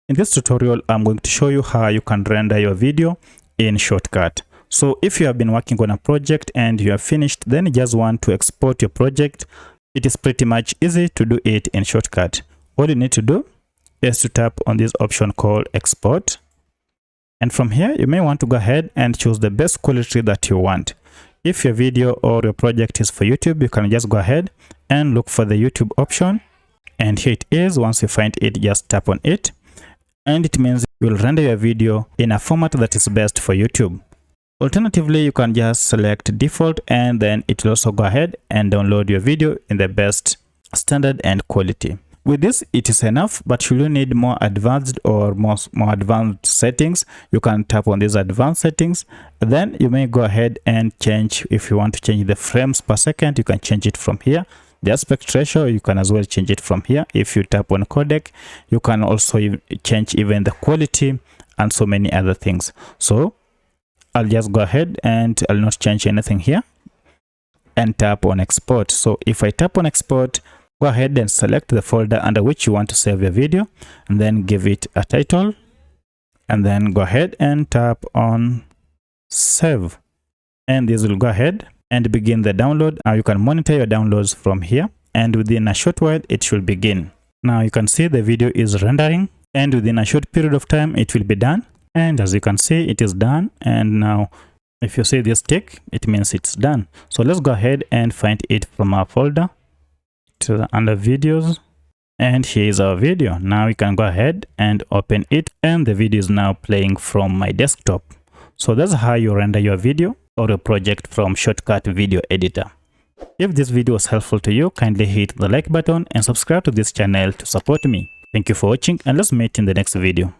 In this tutorial, I'm going to show you how you can render your video in Shotcut. So if you have been working on a project and you have finished, then you just want to export your project, it is pretty much easy to do it in Shotcut. All you need to do is to tap on this option called Export. And from here, you may want to go ahead and choose the best quality that you want. If your video or your project is for YouTube, you can just go ahead and look for the YouTube option. And here it is. Once you find it, just tap on it. And it means you'll render your video in a format that is best for YouTube. Alternatively, you can just select default and then it will also go ahead and download your video in the best standard and quality. With this, it is enough, but should you need more advanced or more advanced settings, you can tap on these advanced settings. Then you may go ahead and change, if you want to change the frames per second, you can change it from here. The aspect ratio, you can as well change it from here. If you tap on codec, you can also change even the quality and so many other things. So I'll just go ahead and I'll not change anything here and tap on export. So if I tap on export, go ahead and select the folder under which you want to save your video and then give it a title, and then go ahead and tap on save, and this will go ahead and begin the download. Now you can monitor your downloads from here, and within a short while it should begin. Now you can see the video is rendering, and within a short period of time it will be done. And as you can see, it is done. And now if you see this tick, it means it's done. So let's go ahead and find it from our folder to under videos, and here is our video. Now we can go ahead and open it, and the video is now playing from my desktop. So that's how you render your video or a project from Shotcut video editor. If this video was helpful to you, kindly hit the like button and subscribe to this channel to support me. Thank you for watching, and let's meet in the next video.